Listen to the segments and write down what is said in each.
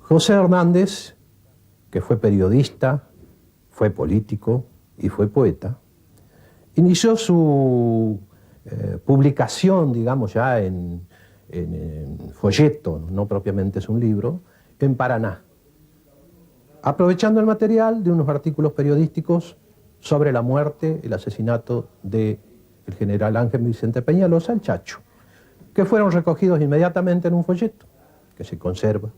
José Hernández, que fue periodista, fue político y fue poeta, inició su publicación, digamos ya en folleto, no propiamente es un libro, en Paraná, aprovechando el material de unos artículos periodísticos sobre la muerte, el asesinato del general Ángel Vicente Peñalosa, el Chacho, que fueron recogidos inmediatamente en un folleto que se conserva,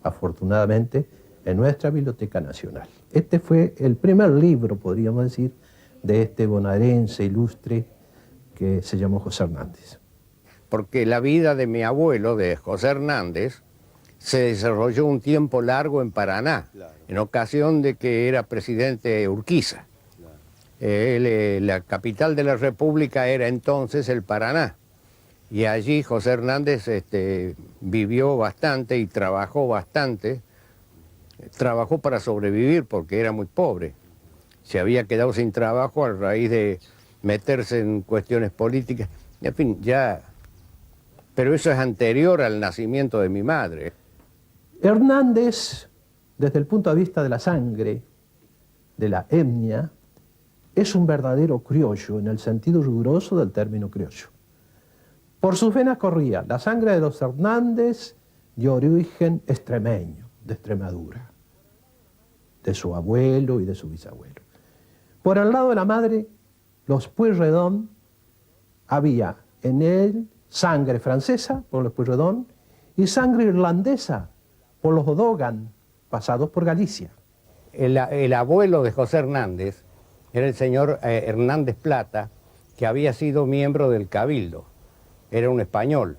afortunadamente, en nuestra Biblioteca Nacional. Este fue el primer libro, podríamos decir, de este bonaerense ilustre que se llamó José Hernández. Porque la vida de mi abuelo, de José Hernández, se desarrolló un tiempo largo en Paraná, en ocasión de que era presidente Urquiza. La capital de la República era entonces el Paraná. Y allí José Hernández vivió bastante y trabajó bastante. Trabajó para sobrevivir porque era muy pobre. Se había quedado sin trabajo a raíz de meterse en cuestiones políticas. En fin, ya... Pero eso es anterior al nacimiento de mi madre. Hernández, desde el punto de vista de la sangre, de la etnia, es un verdadero criollo en el sentido riguroso del término criollo. Por sus venas corría la sangre de los Hernández de origen extremeño, de Extremadura, de su abuelo y de su bisabuelo. Por el lado de la madre, los Pueyrredón, había en él sangre francesa por los Pueyrredón y sangre irlandesa por los O'Dogan, pasados por Galicia. El abuelo de José Hernández era el señor Hernández Plata, que había sido miembro del Cabildo. Era un español,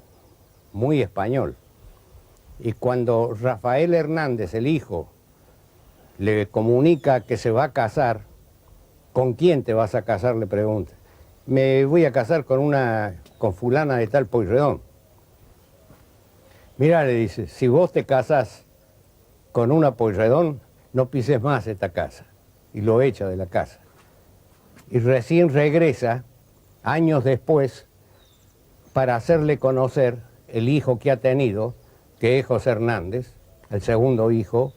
muy español. Y cuando Rafael Hernández, el hijo, le comunica que se va a casar, ¿con quién te vas a casar?, le pregunta. Me voy a casar con fulana de tal Pueyrredón. Mira, le dice, si vos te casás con una Pueyrredón, no pises más esta casa. Y lo echa de la casa. Y recién regresa, años después, para hacerle conocer el hijo que ha tenido, que es José Hernández, el segundo hijo,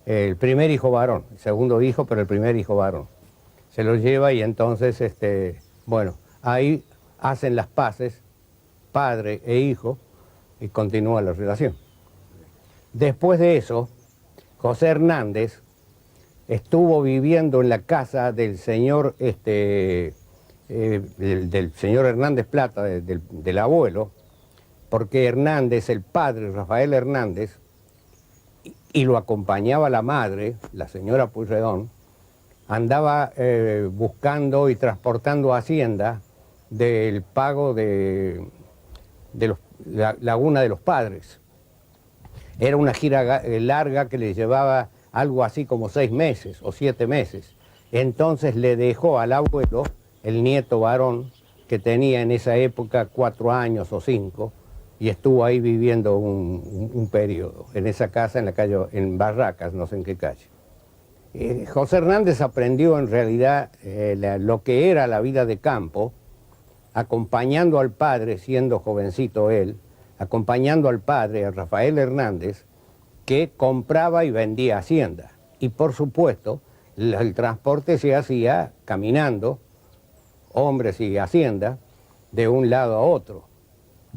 el primer hijo varón, el segundo hijo, pero el primer hijo varón. Se lo lleva y entonces, bueno, ahí hacen las paces, padre e hijo, y continúa la relación. Después de eso, José Hernández estuvo viviendo en la casa del señor, del señor Hernández Plata, del abuelo, porque Hernández, el padre, Rafael Hernández, y lo acompañaba la madre, la señora Pueyrredón, andaba buscando y transportando hacienda del pago de la Laguna de los Padres. Era una gira larga que le llevaba algo así como 6 meses o 7 meses. Entonces le dejó al abuelo, el nieto varón, que tenía en esa época 4 años o 5, y estuvo ahí viviendo un periodo, en esa casa, en la calle, en Barracas, no sé en qué calle. José Hernández aprendió en realidad lo que era la vida de campo, acompañando al padre, siendo jovencito él, acompañando al padre, a Rafael Hernández, que compraba y vendía hacienda. Y por supuesto, el transporte se hacía caminando, hombres y hacienda, de un lado a otro.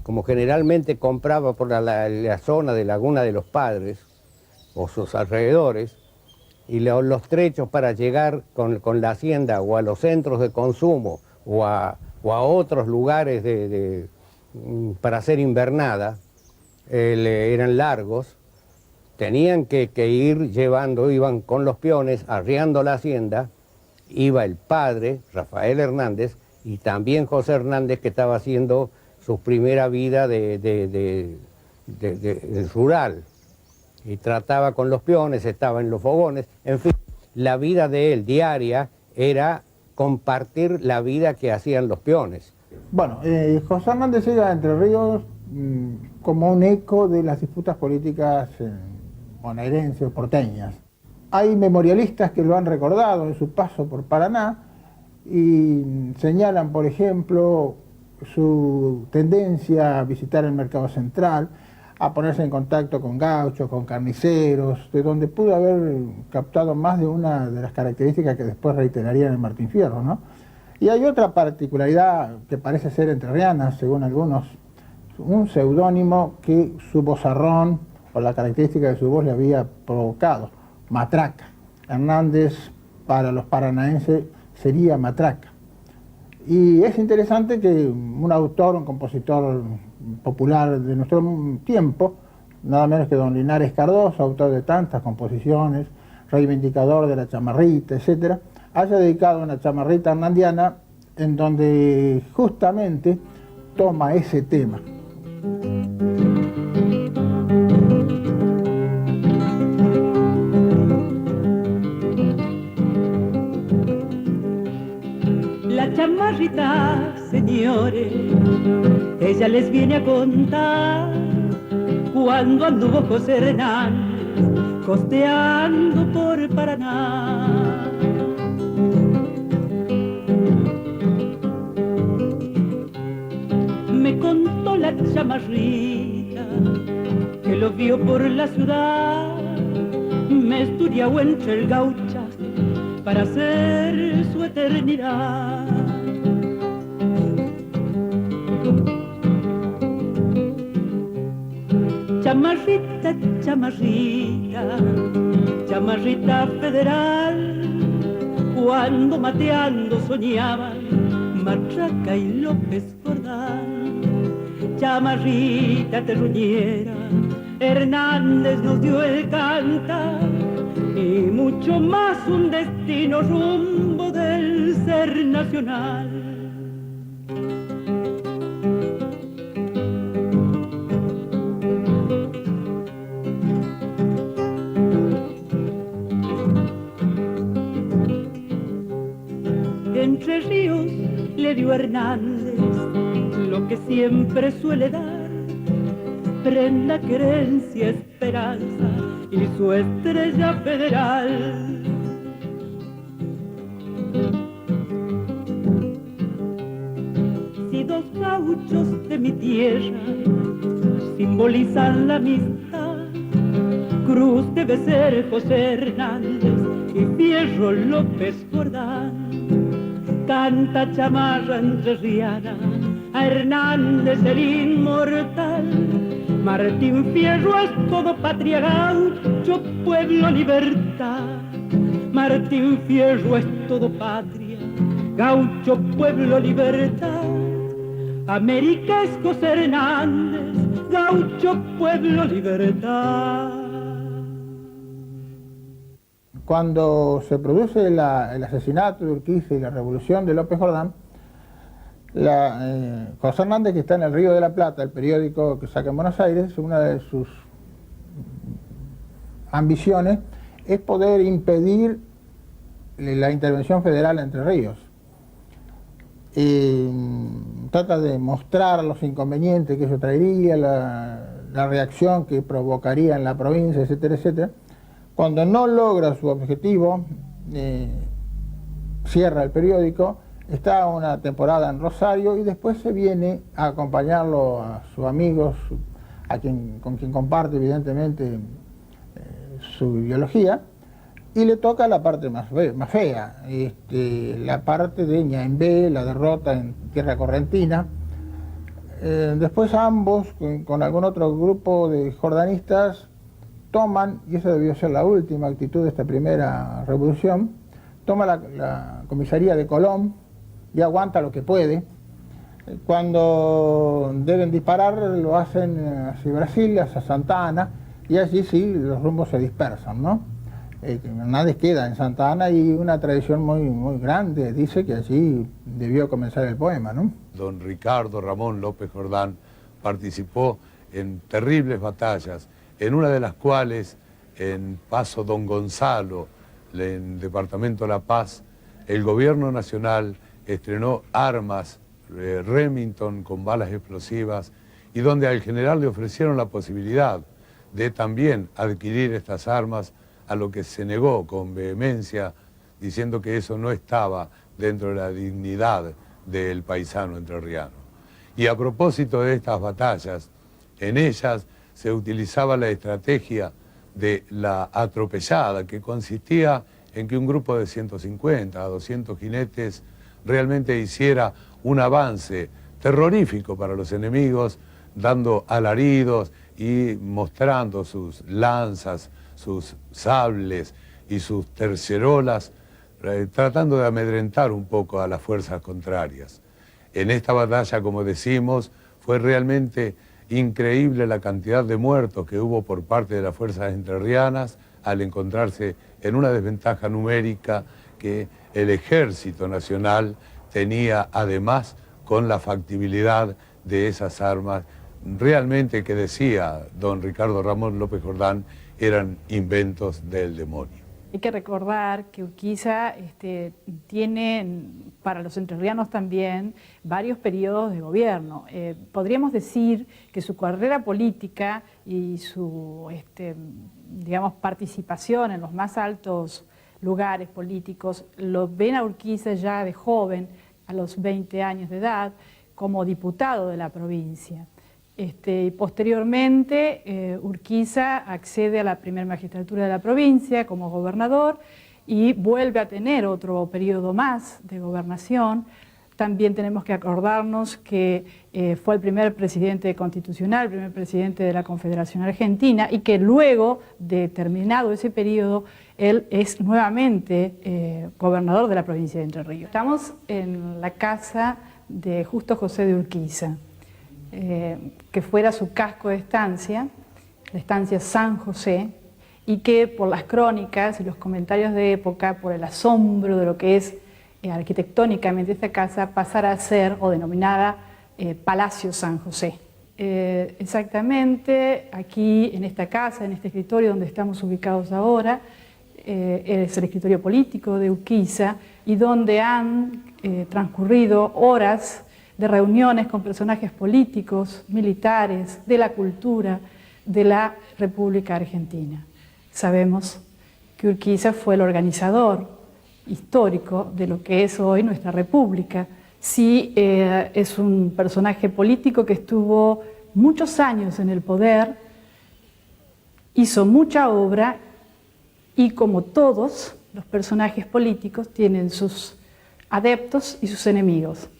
Como generalmente compraba por la zona de Laguna de los Padres, o sus alrededores, y los trechos para llegar con la hacienda o a los centros de consumo o a otros lugares para hacer invernada, eran largos, tenían que ir llevando, iban con los peones, arriando la hacienda, iba el padre, Rafael Hernández, y también José Hernández, que estaba haciendo su primera vida de rural, y trataba con los peones, estaba en los fogones, en fin, la vida de él diaria era compartir la vida que hacían los peones. Bueno, José Hernández era Entre Ríos como un eco de las disputas políticas bonaerenses o porteñas. Hay memorialistas que lo han recordado en su paso por Paraná y señalan, por ejemplo, su tendencia a visitar el Mercado Central, a ponerse en contacto con gauchos, con carniceros, de donde pudo haber captado más de una de las características que después reiteraría en el Martín Fierro, ¿no? Y hay otra particularidad que parece ser entrerriana, según algunos, un seudónimo que su vozarrón o la característica de su voz le había provocado, Matraca. Hernández para los paranaenses sería Matraca. Y es interesante que un autor, un compositor popular de nuestro tiempo, nada menos que don Linares Cardoso, autor de tantas composiciones, reivindicador de la chamarrita, etc., haya dedicado una chamarrita hernandiana en donde justamente toma ese tema. La chamarrita, señores, ella les viene a contar cuando anduvo José Hernández costeando por Paraná. Me contó la chamarrita que lo vio por la ciudad, me estudió entre el gauchazo para hacer su eternidad. Chamarrita, chamarrita, chamarrita federal, cuando mateando soñaban Matraca y López Jordán. Chamarrita terruñera, Hernández nos dio el cantar, y mucho más un destino rumbo del ser nacional. Entre Ríos le dio Hernández lo que siempre suele dar, prenda, querencia, esperanza y su estrella federal. Si dos gauchos de mi tierra simbolizan la amistad, cruz debe ser José Hernández y Fierro López Jordán. Canta chamarra entrerriana a Hernández el inmortal. Martín Fierro es todo patria, gaucho, pueblo, libertad. Martín Fierro es todo patria, gaucho, pueblo, libertad. América es José Hernández, gaucho, pueblo, libertad. Cuando se produce el asesinato de Urquiza y la revolución de López Jordán, José Hernández, que está en el Río de la Plata, el periódico que saca en Buenos Aires, una de sus ambiciones es poder impedir la intervención federal en Entre Ríos. Trata de mostrar los inconvenientes que eso traería, la reacción que provocaría en la provincia, etcétera, etcétera. Cuando no logra su objetivo, cierra el periódico, está una temporada en Rosario y después se viene a acompañarlo a sus amigos, con quien comparte evidentemente su ideología, y le toca la parte más fea, la parte de Ñaembé, la derrota en tierra correntina. Después ambos, con algún otro grupo de jordanistas, toman, y esa debió ser la última actitud de esta primera revolución, toma la comisaría de Colón y aguanta lo que puede. Cuando deben disparar lo hacen hacia Brasil, hacia Santa Ana, y allí sí los rumbos se dispersan, ¿no? Hernández queda en Santa Ana y una tradición muy grande dice que allí debió comenzar el poema, ¿no? Don Ricardo Ramón López Jordán participó en terribles batallas, en una de las cuales, en Paso Don Gonzalo, en el departamento de La Paz, el gobierno nacional estrenó armas Remington con balas explosivas y donde al general le ofrecieron la posibilidad de también adquirir estas armas, a lo que se negó con vehemencia, diciendo que eso no estaba dentro de la dignidad del paisano entrerriano. Y a propósito de estas batallas, en ellas se utilizaba la estrategia de la atropellada, que consistía en que un grupo de 150 a 200 jinetes realmente hiciera un avance terrorífico para los enemigos, dando alaridos y mostrando sus lanzas, sus sables y sus tercerolas, tratando de amedrentar un poco a las fuerzas contrarias. En esta batalla, como decimos, fue realmente increíble la cantidad de muertos que hubo por parte de las fuerzas entrerrianas al encontrarse en una desventaja numérica que el Ejército Nacional tenía, además, con la factibilidad de esas armas, realmente, que decía don Ricardo Ramón López Jordán, eran inventos del demonio. Hay que recordar que Urquiza tiene, para los entrerrianos también, varios periodos de gobierno. Podríamos decir que su carrera política y su digamos, participación en los más altos lugares políticos lo ven a Urquiza ya de joven, a los 20 años de edad, como diputado de la provincia. Posteriormente, Urquiza accede a la primera magistratura de la provincia como gobernador y vuelve a tener otro periodo más de gobernación. También tenemos que acordarnos que fue el primer presidente constitucional, el primer presidente de la Confederación Argentina, y que luego de terminado ese periodo, él es nuevamente gobernador de la provincia de Entre Ríos. Estamos en la casa de Justo José de Urquiza, que fuera su casco de estancia, la estancia San José, y que por las crónicas y los comentarios de época, por el asombro de lo que es arquitectónicamente esta casa, pasara a ser o denominada Palacio San José. Exactamente aquí en esta casa, en este escritorio donde estamos ubicados ahora, es el escritorio político de Urquiza y donde han transcurrido horas de reuniones con personajes políticos, militares, de la cultura de la República Argentina. Sabemos que Urquiza fue el organizador histórico de lo que es hoy nuestra República. Sí, es un personaje político que estuvo muchos años en el poder, hizo mucha obra y, como todos los personajes políticos, tienen sus adeptos y sus enemigos.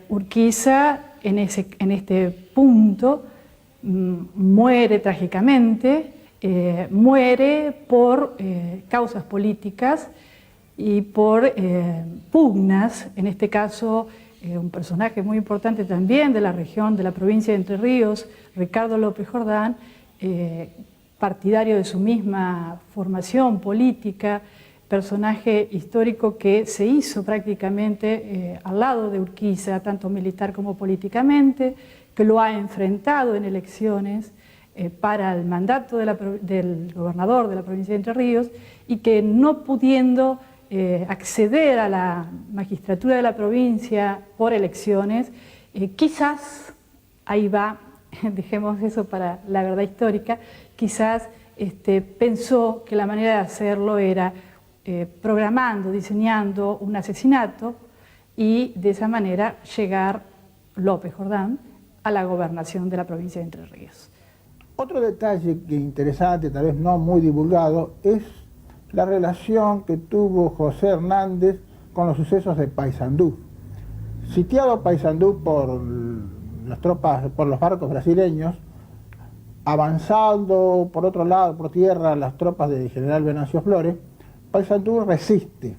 Urquiza en este punto muere trágicamente, muere por causas políticas y por pugnas, en este caso un personaje muy importante también de la región, de la provincia de Entre Ríos, Ricardo López Jordán, partidario de su misma formación política, personaje histórico que se hizo prácticamente al lado de Urquiza, tanto militar como políticamente, que lo ha enfrentado en elecciones para el mandato del gobernador de la provincia de Entre Ríos y que, no pudiendo acceder a la magistratura de la provincia por elecciones, quizás, ahí va, dejemos eso para la verdad histórica, quizás pensó que la manera de hacerlo era programando, diseñando un asesinato y de esa manera llegar López Jordán a la gobernación de la provincia de Entre Ríos. Otro detalle que interesante, tal vez no muy divulgado, es la relación que tuvo José Hernández con los sucesos de Paysandú. Sitiado Paysandú por las tropas, por los barcos brasileños, avanzando por otro lado, por tierra, las tropas del general Venancio Flores, Paysandú resiste.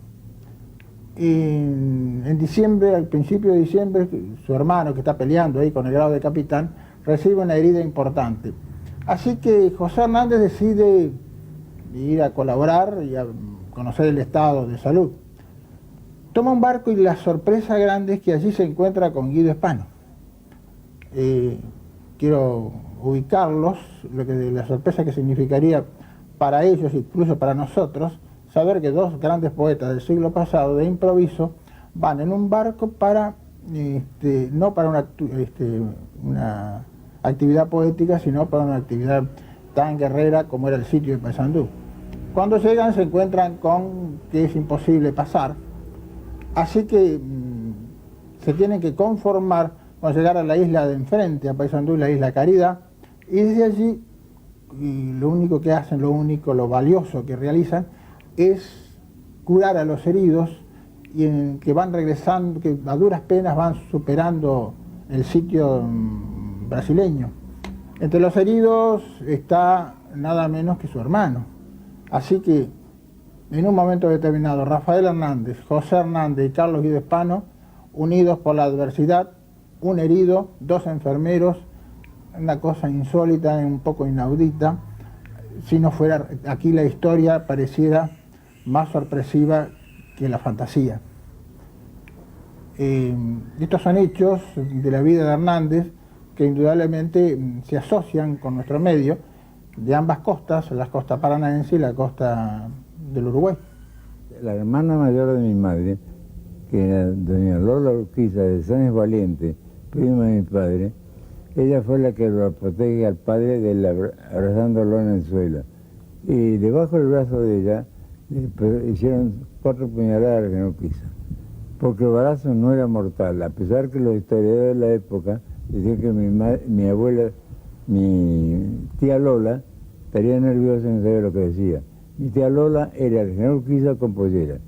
En diciembre, al principio de diciembre, su hermano, que está peleando ahí con el grado de capitán, recibe una herida importante. Así que José Hernández decide ir a colaborar y a conocer el estado de salud. Toma un barco y la sorpresa grande es que allí se encuentra con Guido Hispano. Quiero ubicarlos, la sorpresa que significaría para ellos, incluso para nosotros, saber que dos grandes poetas del siglo pasado, de improviso, van en un barco para, no para una actividad poética, sino para una actividad tan guerrera como era el sitio de Paysandú. Cuando llegan se encuentran con que es imposible pasar, así que se tienen que conformar con llegar a la isla de enfrente, a Paysandú, la isla Caridad, Y desde allí, y lo único que hacen, lo valioso que realizan, es curar a los heridos y que van regresando, que a duras penas van superando el sitio brasileño. Entre los heridos está nada menos que su hermano. Así que en un momento determinado, Rafael Hernández, José Hernández y Carlos Guido Hispano, unidos por la adversidad, un herido, 2 enfermeros, una cosa insólita, un poco inaudita. Si no fuera, aquí la historia pareciera más sorpresiva que la fantasía. Estos son hechos de la vida de Hernández que indudablemente se asocian con nuestro medio de ambas costas, la costa paranaense y la costa del Uruguay. La hermana mayor de mi madre, que era doña Lola Urquiza de Sáenz Valiente, prima de mi padre, ella fue la que lo protege al padre abrazándolo en el suelo. Y debajo del brazo de ella le hicieron 4 puñaladas que no quiso. Porque el balazo no era mortal, a pesar que los historiadores de la época decían que mi abuela, mi tía Lola, estaría nerviosa y no sabía lo que decía. Mi tía Lola era el general Urquiza con pollera,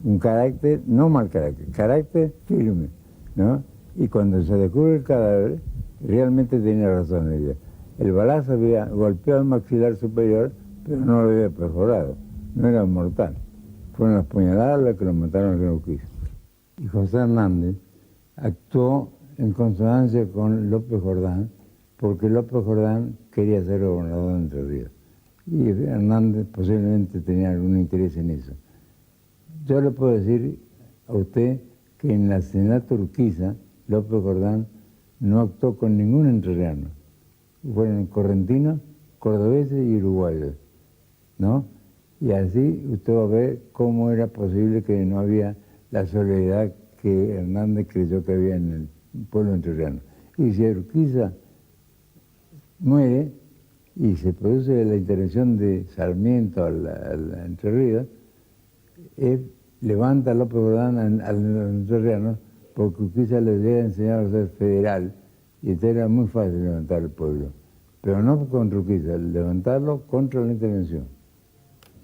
un carácter, no mal carácter firme, ¿no? Y cuando se descubre el cadáver, realmente tenía razón ella. El balazo había golpeado el maxilar superior, pero no lo había perforado, no era mortal. Fueron las puñaladas las que lo mataron al general Urquiza. Y José Hernández actuó en consonancia con López Jordán, porque López Jordán quería ser gobernador de Entre Ríos. Y Hernández posiblemente tenía algún interés en eso. Yo le puedo decir a usted que en el asesinato Urquiza, López Jordán no actuó con ningún entrerriano. Fueron correntinos, cordobeses y uruguayos, ¿no? Y así usted va a ver cómo era posible que no había la solidaridad que Hernández creyó que había en el pueblo entrerriano. Y si Urquiza muere y se produce la intervención de Sarmiento al Entre Ríos, levanta a López Jordán al entrerriano porque Urquiza les había enseñado a ser federal y entonces era muy fácil levantar el pueblo. Pero no contra Urquiza, levantarlo contra la intervención.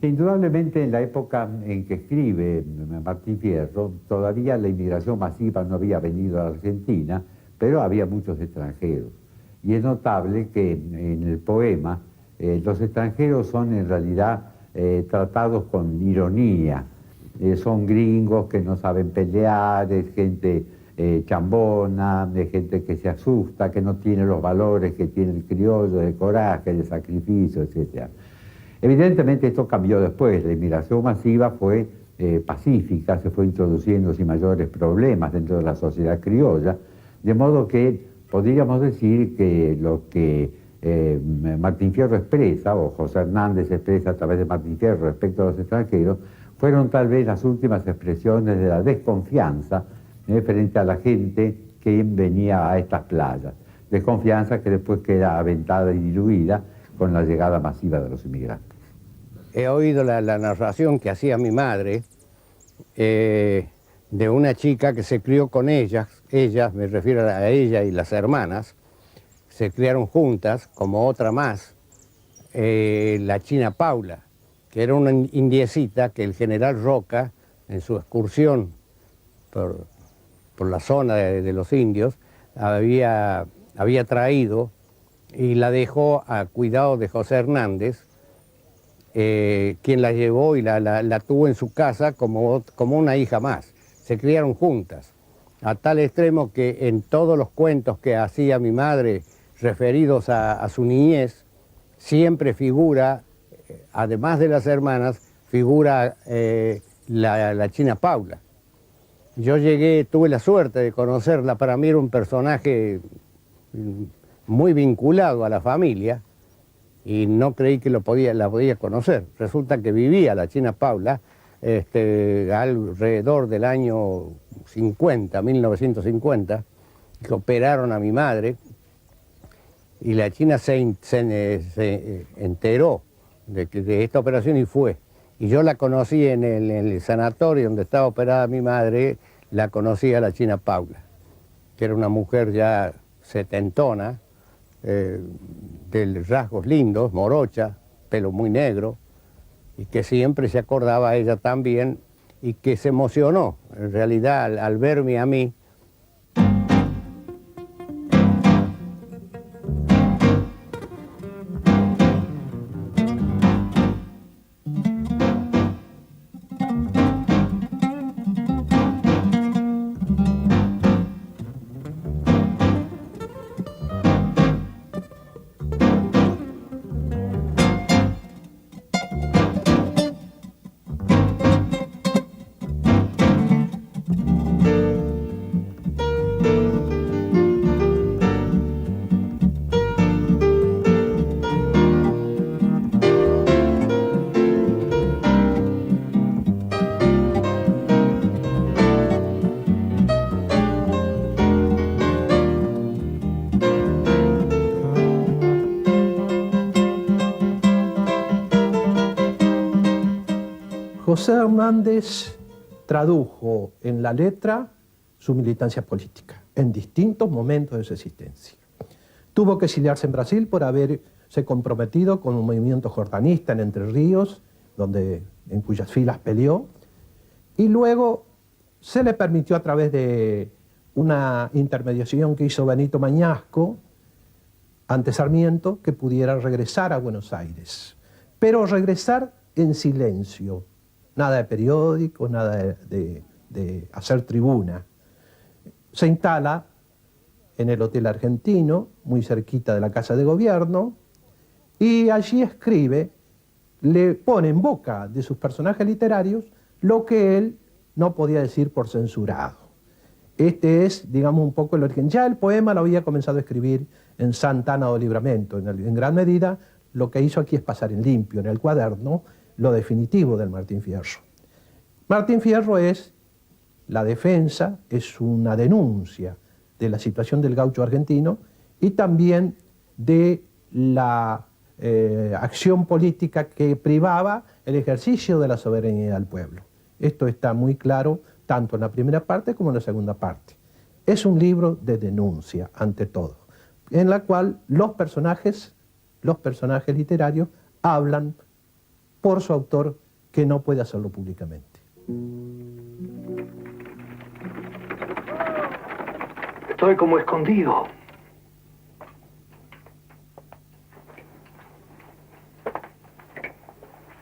Indudablemente en la época en que escribe Martín Fierro, todavía la inmigración masiva no había venido a la Argentina, pero había muchos extranjeros. Y es notable que en el poema los extranjeros son en realidad tratados con ironía. Son gringos que no saben pelear, es gente chambona, es gente que se asusta, que no tiene los valores que tiene el criollo, de coraje, de sacrificio, etc. Evidentemente esto cambió después, la inmigración masiva fue pacífica, se fue introduciendo sin mayores problemas dentro de la sociedad criolla, de modo que podríamos decir que lo que Martín Fierro expresa, o José Hernández expresa a través de Martín Fierro respecto a los extranjeros, fueron tal vez las últimas expresiones de la desconfianza frente a la gente que venía a estas playas. Desconfianza que después queda aventada y diluida con la llegada masiva de los inmigrantes. He oído la narración que hacía mi madre de una chica que se crió con ellas, me refiero a ella y las hermanas, se criaron juntas, como otra más, la China Paula, que era una indiecita que el general Roca, en su excursión por la zona de los indios, había traído y la dejó a cuidado de José Hernández, quien la llevó y la tuvo en su casa como una hija más. Se criaron juntas, a tal extremo que en todos los cuentos que hacía mi madre referidos a su niñez, siempre figura, además de las hermanas, figura la China Paula. Yo tuve la suerte de conocerla, para mí era un personaje muy vinculado a la familia y no creí que la podía conocer. Resulta que vivía la China Paula alrededor del año 1950, que operaron a mi madre y la China se enteró de esta operación y fue. Y yo la conocí en el sanatorio donde estaba operada mi madre, la conocí a la China Paula, que era una mujer ya setentona, de rasgos lindos, morocha, pelo muy negro, y que siempre se acordaba a ella también, y que se emocionó, en realidad, al verme a mí. José Hernández tradujo en la letra su militancia política en distintos momentos de su existencia. Tuvo que exiliarse en Brasil por haberse comprometido con un movimiento jordanista en Entre Ríos, en cuyas filas peleó, y luego se le permitió, a través de una intermediación que hizo Benito Mañasco ante Sarmiento, que pudiera regresar a Buenos Aires, pero regresar en silencio. Nada de periódicos, nada de hacer tribuna. Se instala en el Hotel Argentino, muy cerquita de la Casa de Gobierno, y allí escribe, le pone en boca de sus personajes literarios lo que él no podía decir por censurado. Este es, digamos, un poco el origen. Ya el poema lo había comenzado a escribir en Santa Ana do Livramento. En gran medida, lo que hizo aquí es pasar en limpio, en el cuaderno, lo definitivo del Martín Fierro. Martín Fierro es la defensa, es una denuncia de la situación del gaucho argentino y también de la acción política que privaba el ejercicio de la soberanía del pueblo. Esto está muy claro tanto en la primera parte como en la segunda parte. Es un libro de denuncia, ante todo, en la cual los personajes literarios hablan por su autor, que no puede hacerlo públicamente. Estoy como escondido.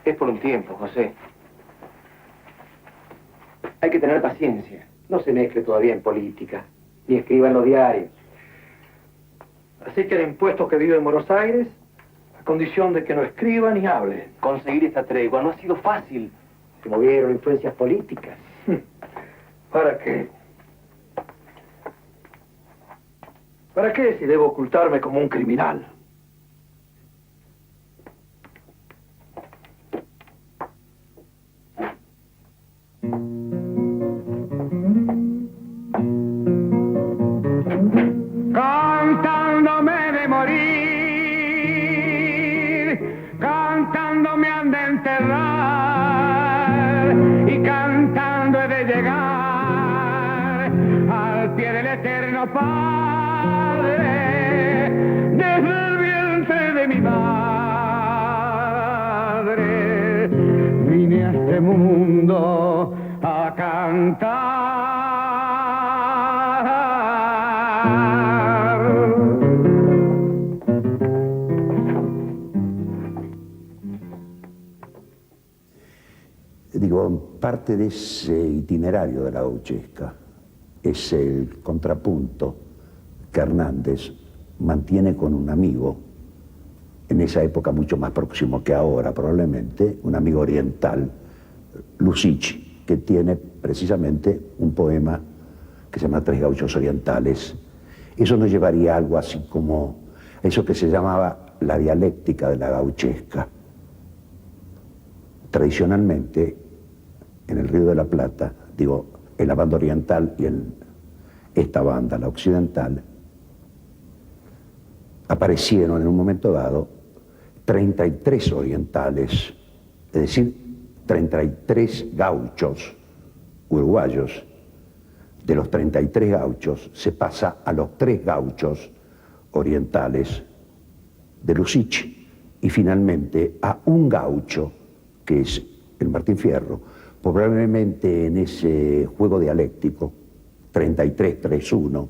Es por un tiempo, José. Hay que tener paciencia. No se mezcle todavía en política, ni escriba en los diarios. Así que el impuesto que vive en Buenos Aires, a condición de que no escriba ni hable. Conseguir esta tregua no ha sido fácil. Se movieron influencias políticas. ¿Para qué? ¿Para qué si debo ocultarme como un criminal? Cantándome de morir, cantando me han de enterrar y cantando he de llegar al pie del eterno Padre desde el vientre de mi madre. Vine a este mundo a cantar. Digo, parte de ese itinerario de la gauchesca es el contrapunto que Hernández mantiene con un amigo, en esa época mucho más próximo que ahora probablemente, un amigo oriental, Lucic, que tiene precisamente un poema que se llama Tres Gauchos Orientales. Eso nos llevaría a algo así como eso que se llamaba la dialéctica de la gauchesca. Tradicionalmente, en el Río de la Plata, digo, en la banda oriental y en esta banda, la occidental, aparecieron en un momento dado 33 orientales, es decir, 33 gauchos uruguayos. De los 33 gauchos se pasa a los 3 gauchos orientales de Lussich, y finalmente a un gaucho, que es el Martín Fierro. Probablemente en ese juego dialéctico, 33-3-1,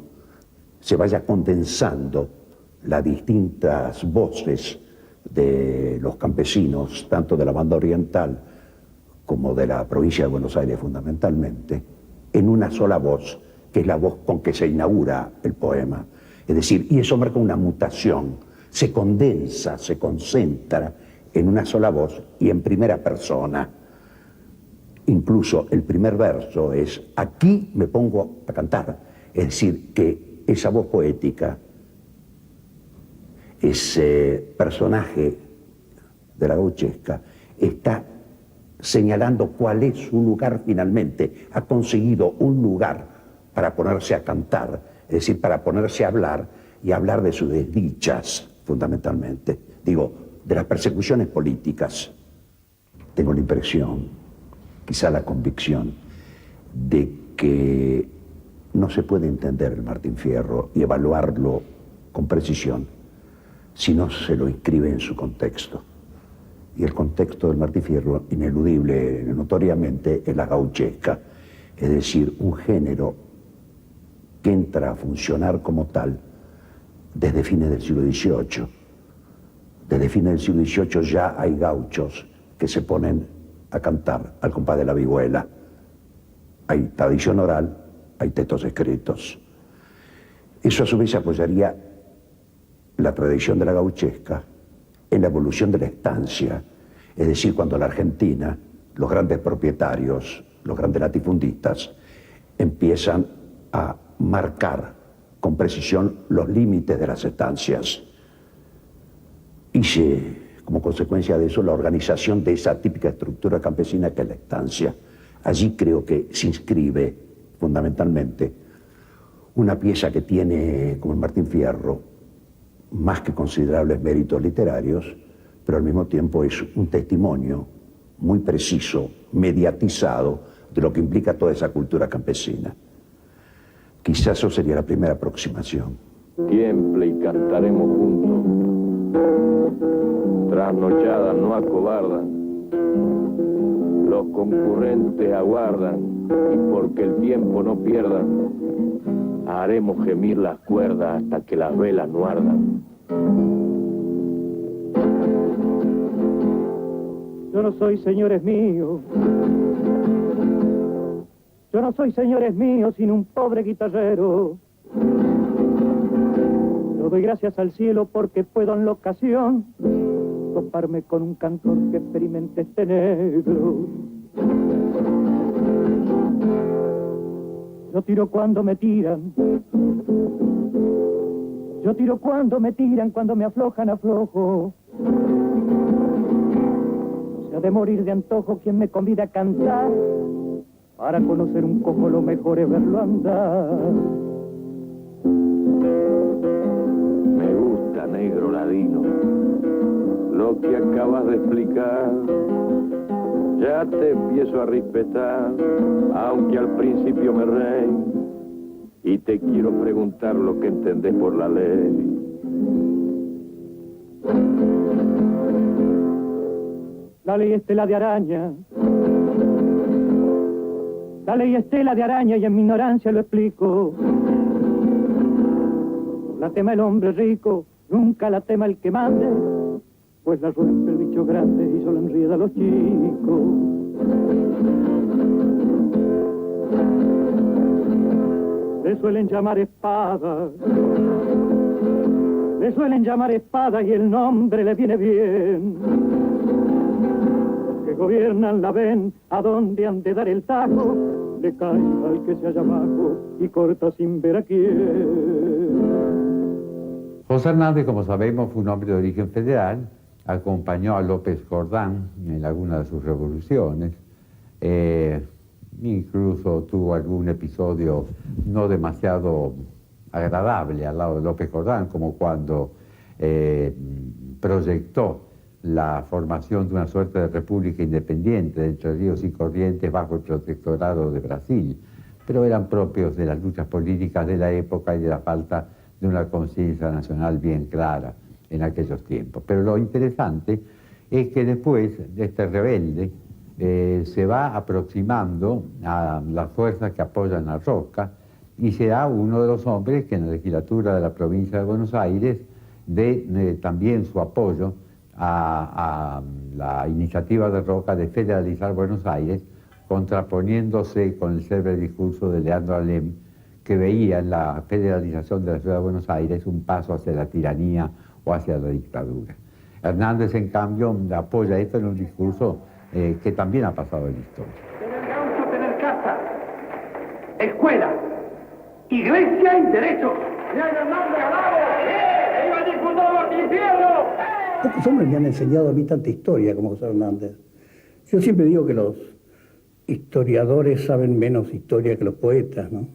se vaya condensando las distintas voces de los campesinos, tanto de la banda oriental como de la provincia de Buenos Aires fundamentalmente, en una sola voz, que es la voz con que se inaugura el poema. Es decir, y eso marca una mutación, se condensa, se concentra en una sola voz y en primera persona. Incluso el primer verso es, aquí me pongo a cantar. Es decir, que esa voz poética, ese personaje de la gauchesca, está señalando cuál es su lugar finalmente. Ha conseguido un lugar para ponerse a cantar, es decir, para ponerse a hablar y hablar de sus desdichas, fundamentalmente. Digo, de las persecuciones políticas. Tengo la impresión, quizá la convicción, de que no se puede entender el Martín Fierro y evaluarlo con precisión si no se lo inscribe en su contexto. Y el contexto del Martín Fierro, ineludible, notoriamente, es la gauchesca, es decir, un género que entra a funcionar como tal desde fines del siglo XVIII. Desde fines del siglo XVIII ya hay gauchos que se ponen a cantar al compás de la vihuela. Hay tradición oral, hay textos escritos. Eso a su vez apoyaría la tradición de la gauchesca en la evolución de la estancia, es decir, cuando en la Argentina los grandes propietarios, los grandes latifundistas, empiezan a marcar con precisión los límites de las estancias. Y como consecuencia de eso, la organización de esa típica estructura campesina que es la estancia. Allí creo que se inscribe fundamentalmente una pieza que tiene, como el Martín Fierro, más que considerables méritos literarios, pero al mismo tiempo es un testimonio muy preciso, mediatizado, de lo que implica toda esa cultura campesina. Quizás eso sería la primera aproximación. Tiemble y cantaremos juntos, trasnochadas no acobardan, los concurrentes aguardan, y porque el tiempo no pierdan, haremos gemir las cuerdas hasta que las velas no ardan. Yo no soy, señores míos, yo no soy, señores míos, sino un pobre guitarrero. Yo doy gracias al cielo porque puedo en la ocasión toparme con un cantor que experimente este negro. Yo tiro cuando me tiran, yo tiro cuando me tiran, cuando me aflojan aflojo. Se ha de morir de antojo quien me convida a cantar, para conocer un poco lo mejor es verlo andar. Me gusta, negro ladino, lo que acabas de explicar. Ya te empiezo a respetar, aunque al principio me reí, y te quiero preguntar lo que entendés por la ley. La ley es tela de araña, la ley es tela de araña y en mi ignorancia lo explico. La tema el hombre rico, nunca la tema el que mande, pues la rompe el bicho grande y solo enrieda a los chicos. Le suelen llamar espada, le suelen llamar espada y el nombre le viene bien. Los que gobiernan la ven a dónde han de dar el tajo, le cae al que se halla abajo y corta sin ver a quién. José Hernández, como sabemos, fue un hombre de origen federal, acompañó a López Jordán en algunas de sus revoluciones, incluso tuvo algún episodio no demasiado agradable al lado de López Jordán, como cuando proyectó la formación de una suerte de república independiente de Entre Ríos y Corrientes bajo el protectorado de Brasil, pero eran propios de las luchas políticas de la época y de la falta de una conciencia nacional bien clara. en aquellos tiempos. Pero lo interesante es que después este rebelde se va aproximando a las fuerzas que apoyan a Roca y será uno de los hombres que en la legislatura de la provincia de Buenos Aires dé también su apoyo a la iniciativa de Roca de federalizar Buenos Aires, contraponiéndose con el célebre discurso de Leandro Alem, que veía en la federalización de la ciudad de Buenos Aires un paso hacia la tiranía o hacia la dictadura. Hernández, en cambio, apoya esto en un discurso que también ha pasado en la historia. Tener gaucho, tener casa, escuela, iglesia y derecho. ¡Viva el diputado Martín Fierro! Pocos hombres me han enseñado a mí tanta historia como José Hernández. Yo siempre digo que los historiadores saben menos historia que los poetas, ¿no?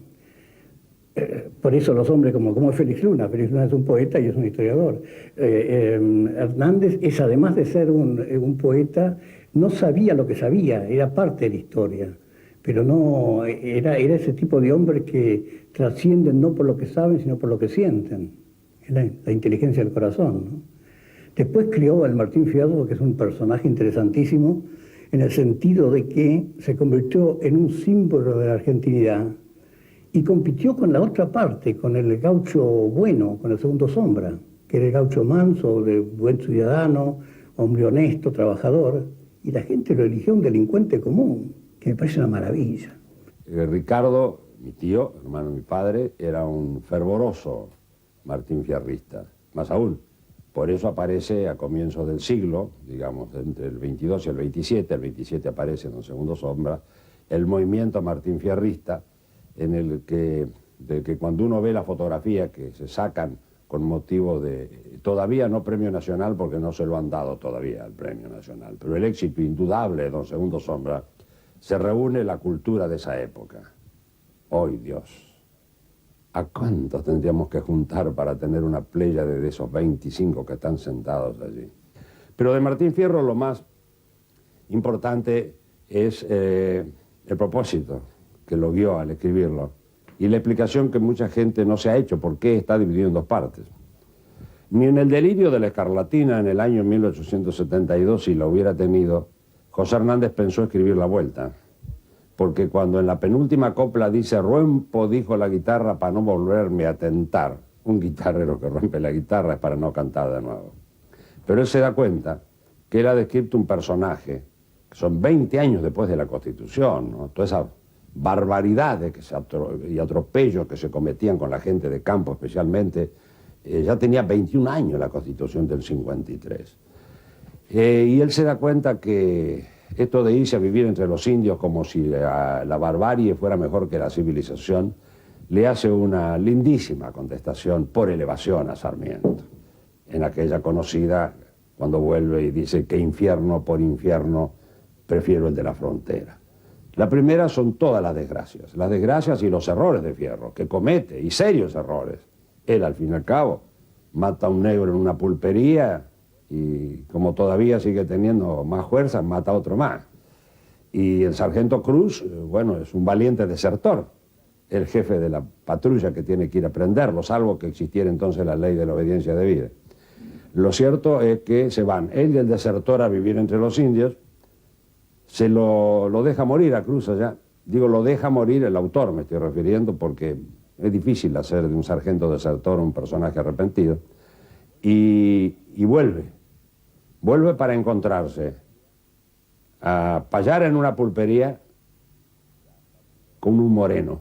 Por eso los hombres como Félix Luna es un poeta y es un historiador. Hernández es, además de ser un poeta, no sabía lo que sabía, era parte de la historia, pero no era ese tipo de hombres que trascienden no por lo que saben, sino por lo que sienten, la inteligencia del corazón, ¿no? Después crió al Martín Fierro, que es un personaje interesantísimo, en el sentido de que se convirtió en un símbolo de la argentinidad y compitió con la otra parte, con el gaucho bueno, con el segundo sombra, que era el gaucho manso, de buen ciudadano, hombre honesto, trabajador, y la gente lo eligió un delincuente común, que me parece una maravilla. Ricardo, mi tío, hermano de mi padre, era un fervoroso Martín Fierrista, más aún. Por eso aparece a comienzos del siglo, digamos, entre el 22 y el 27 aparece en el segundo sombra, el movimiento Martín Fierrista, en el que cuando uno ve la fotografía que se sacan con motivo de, todavía no premio nacional porque no se lo han dado todavía al premio nacional, pero el éxito indudable de Don Segundo Sombra, se reúne la cultura de esa época. Hoy, Dios, ¿a cuántos tendríamos que juntar para tener una pléyade de esos 25 que están sentados allí? Pero de Martín Fierro lo más importante es el propósito que lo guió al escribirlo y la explicación que mucha gente no se ha hecho por qué está dividido en dos partes. Ni en el delirio de la escarlatina en el año 1872, si lo hubiera tenido, José Hernández pensó escribir la vuelta. Porque cuando en la penúltima copla dice «Rompo», dijo la guitarra, para no volverme a tentar. Un guitarrero que rompe la guitarra es para no cantar de nuevo. Pero él se da cuenta que él ha descrito un personaje, que son 20 años después de la Constitución, ¿no? Todas esas barbaridades y atropellos que se cometían con la gente de campo especialmente, ya tenía 21 años la Constitución del 53. Y él se da cuenta que esto de irse a vivir entre los indios como si la barbarie fuera mejor que la civilización, le hace una lindísima contestación por elevación a Sarmiento, en aquella conocida, cuando vuelve y dice que infierno por infierno prefiero el de la frontera. La primera son todas las desgracias y los errores de Fierro, que comete, y serios errores. Él, al fin y al cabo, mata a un negro en una pulpería y como todavía sigue teniendo más fuerza, mata a otro más. Y el sargento Cruz, bueno, es un valiente desertor, el jefe de la patrulla que tiene que ir a prenderlo, salvo que existiera entonces la ley de la obediencia debida. Lo cierto es que se van él y el desertor a vivir entre los indios, se lo deja morir a Cruz allá. Digo, lo deja morir el autor, me estoy refiriendo, porque es difícil hacer de un sargento desertor un personaje arrepentido. Y vuelve para encontrarse a payar en una pulpería con un moreno.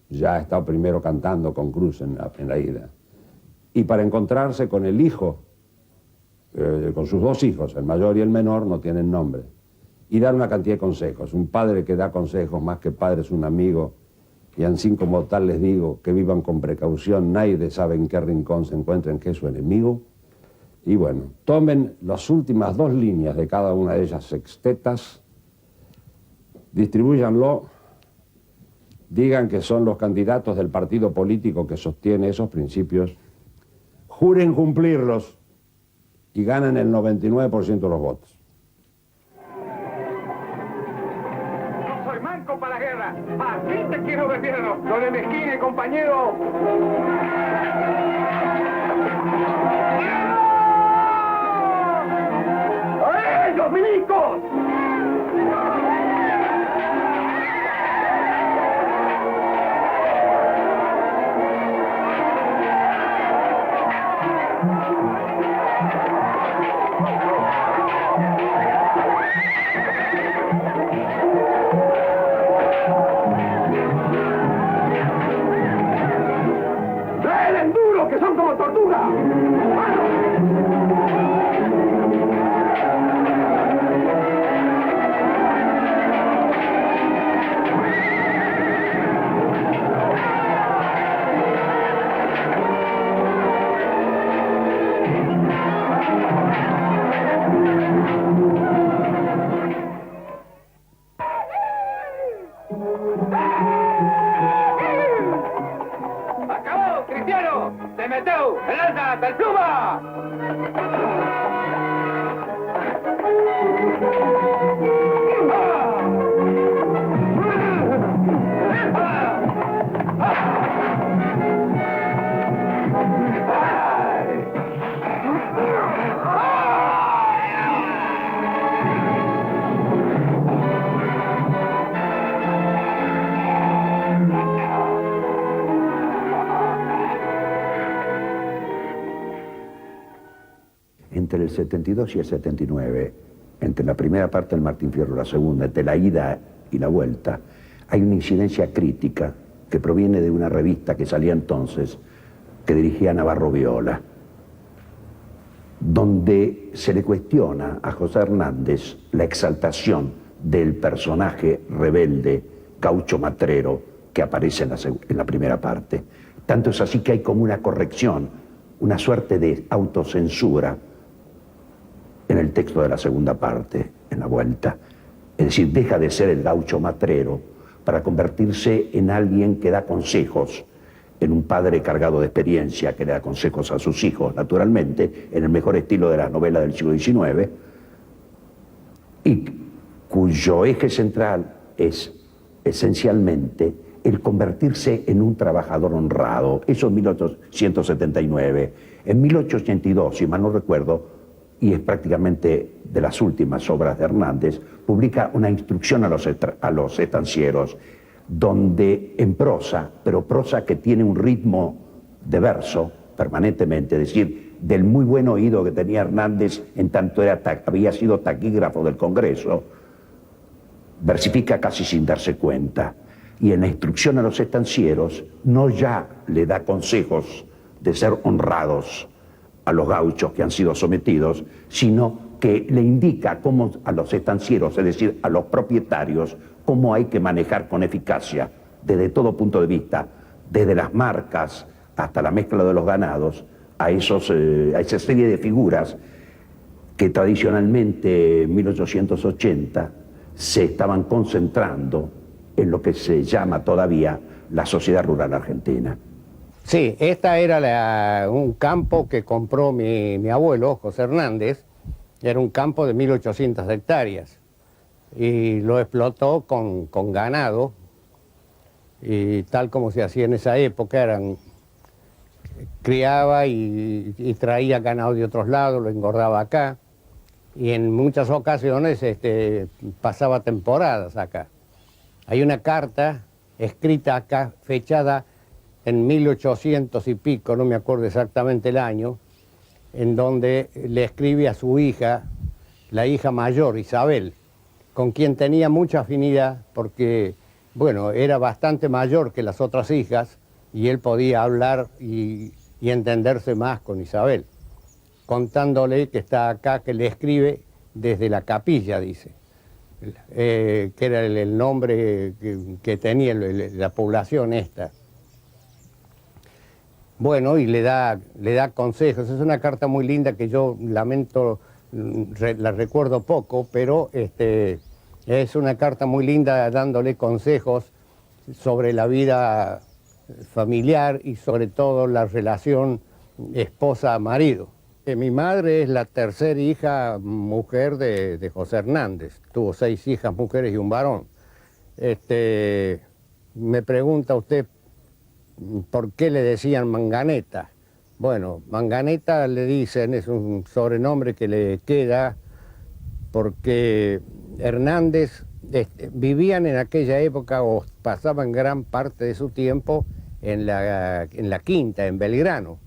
Ya ha estado primero cantando con Cruz en la ida. Y para encontrarse con el hijo, con sus dos hijos, el mayor y el menor, no tienen nombre. Y dar una cantidad de consejos. Un padre que da consejos, más que padre es un amigo, y así como tal les digo, que vivan con precaución, nadie sabe en qué rincón se encuentren que es su enemigo. Y bueno, tomen las últimas dos líneas de cada una de ellas sextetas, distribúyanlo, digan que son los candidatos del partido político que sostiene esos principios, juren cumplirlos y ganen el 99% de los votos. Para la guerra, así te quiero ver, Fierro. No le mezquine, compañero. ¡Fierro! los milicos! ¡Duelen duro, que son como tortugas! ¡Acabó, Cristiano! ¡Se metió! ¡El alza, el pluma! Entre el 72 y el 79, entre la primera parte del Martín Fierro y la segunda, entre la ida y la vuelta, hay una incidencia crítica que proviene de una revista que salía entonces, que dirigía Navarro Viola, donde se le cuestiona a José Hernández la exaltación del personaje rebelde, gaucho matrero, que aparece en la primera parte. Tanto es así que hay como una corrección, una suerte de autocensura en el texto de la segunda parte, en la vuelta. Es decir, deja de ser el gaucho matrero para convertirse en alguien que da consejos, en un padre cargado de experiencia que le da consejos a sus hijos, naturalmente, en el mejor estilo de las novelas del siglo XIX, y cuyo eje central es esencialmente el convertirse en un trabajador honrado. Eso en 1879. En 1882, si mal no recuerdo, y es prácticamente de las últimas obras de Hernández, publica una instrucción a los estancieros, donde en prosa, pero prosa que tiene un ritmo de permanentemente, es decir, del muy buen oído que tenía Hernández en tanto había sido taquígrafo del Congreso, versifica casi sin darse cuenta. Y en la instrucción a los estancieros no ya le da consejos de ser honrados a los gauchos que han sido sometidos, sino que le indica cómo a los estancieros, es decir, a los propietarios, cómo hay que manejar con eficacia, desde todo punto de vista, desde las marcas hasta la mezcla de los ganados, a esa serie de figuras que tradicionalmente en 1880 se estaban concentrando en lo que se llama todavía la sociedad rural argentina. Sí, esta era un campo que compró mi abuelo, José Hernández. Era un campo de 1800 hectáreas y lo explotó con ganado, y tal como se hacía en esa época, criaba y traía ganado de otros lados, lo engordaba acá, y en muchas ocasiones pasaba temporadas acá. Hay una carta escrita acá, fechada en 1800 y pico, no me acuerdo exactamente el año, en donde le escribe a su hija, la hija mayor, Isabel, con quien tenía mucha afinidad porque, bueno, era bastante mayor que las otras hijas y él podía hablar y entenderse más con Isabel, contándole que está acá, que le escribe desde la capilla, dice, que era el nombre que tenía la población esta. Bueno, y le da consejos. Es una carta muy linda que yo lamento, la recuerdo poco, pero es una carta muy linda dándole consejos sobre la vida familiar y sobre todo la relación esposa-marido. Mi madre es la tercera hija mujer de José Hernández. Tuvo 6 hijas mujeres y un varón. Me pregunta usted, ¿por qué le decían Manganeta? Bueno, Manganeta le dicen, es un sobrenombre que le queda porque Hernández vivían en aquella época o pasaban gran parte de su tiempo en la Quinta, en Belgrano,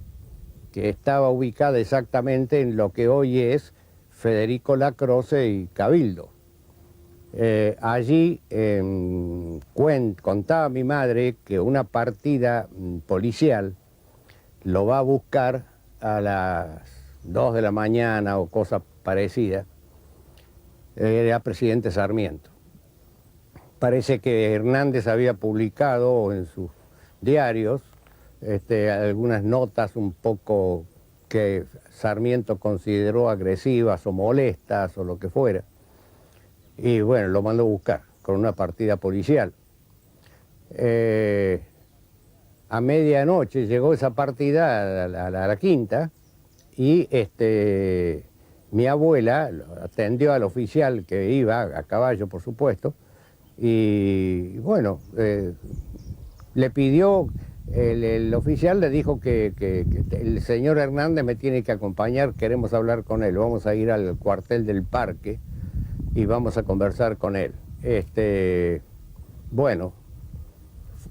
que estaba ubicada exactamente en lo que hoy es Federico Lacroze y Cabildo. Allí contaba mi madre que una partida policial lo va a buscar a las 2 de la mañana o cosa parecida. Era presidente Sarmiento. Parece que Hernández había publicado en sus diarios algunas notas un poco que Sarmiento consideró agresivas o molestas o lo que fuera. Y bueno, lo mandó a buscar con una partida policial. A medianoche llegó esa partida a la Quinta y mi abuela atendió al oficial que iba a caballo, por supuesto, y bueno, le pidió, el oficial le dijo que el señor Hernández me tiene que acompañar, queremos hablar con él, vamos a ir al cuartel del Parque y vamos a conversar con él. Bueno,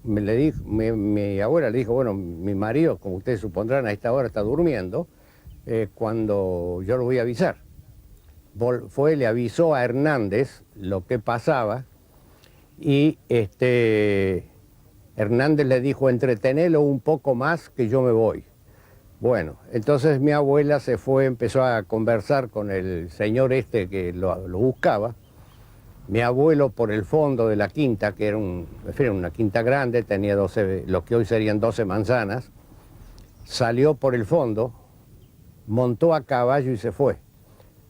mi abuela le dijo, bueno, mi marido, como ustedes supondrán, a esta hora está durmiendo, cuando yo lo voy a avisar. Le avisó a Hernández lo que pasaba y Hernández le dijo, entretenelo un poco más que yo me voy. Bueno, entonces mi abuela se fue, empezó a conversar con el señor que lo buscaba. Mi abuelo por el fondo de la quinta, que era una quinta grande, tenía 12, lo que hoy serían 12 manzanas, salió por el fondo, montó a caballo y se fue.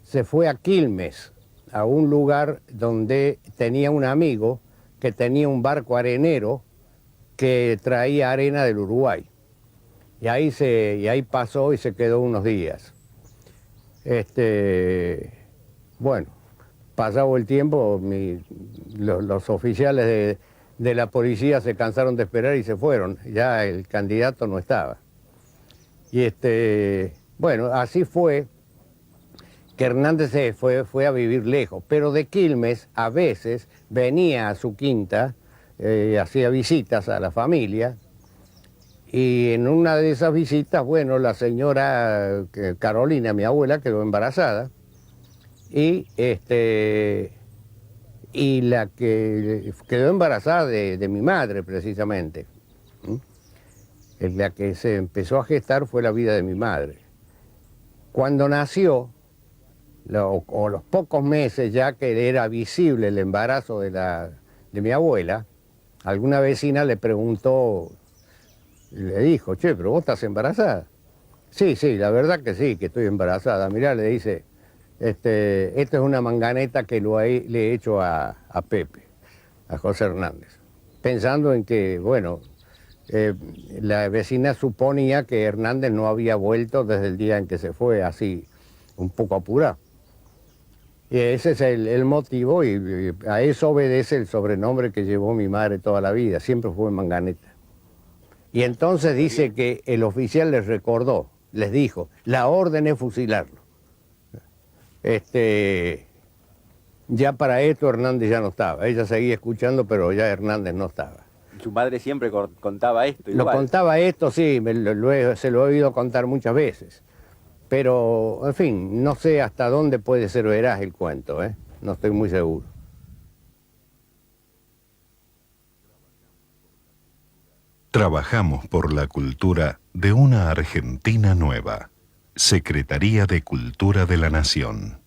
Se fue a Quilmes, a un lugar donde tenía un amigo que tenía un barco arenero que traía arena del Uruguay. Y ahí pasó y se quedó unos días. Bueno, pasado el tiempo, los oficiales de la policía se cansaron de esperar y se fueron. Ya el candidato no estaba. Y bueno, así fue que Hernández se fue a vivir lejos, pero de Quilmes a veces venía a su quinta, hacía visitas a la familia, y en una de esas visitas, bueno, la señora Carolina, mi abuela, quedó embarazada, y la que quedó embarazada de mi madre, precisamente. La que se empezó a gestar fue la vida de mi madre. Cuando nació, o los pocos meses ya que era visible el embarazo de mi abuela, alguna vecina le preguntó, le dijo, che, pero vos estás embarazada. Sí, la verdad que sí, que estoy embarazada. Mirá, le dice, esta es una manganeta que le he hecho a Pepe, a José Hernández, pensando en que, bueno, la vecina suponía que Hernández no había vuelto desde el día en que se fue, así, un poco apurado. Y ese es el motivo, y a eso obedece el sobrenombre que llevó mi madre toda la vida, siempre fue manganeta. Y entonces dice que el oficial les recordó, les dijo, la orden es fusilarlo. Ya para esto Hernández ya no estaba, ella seguía escuchando, pero ya Hernández no estaba. ¿Su madre siempre contaba esto igual? Lo contaba esto, sí, se lo he oído contar muchas veces. Pero, en fin, no sé hasta dónde puede ser veraz el cuento, no estoy muy seguro. Trabajamos por la cultura de una Argentina nueva. Secretaría de Cultura de la Nación.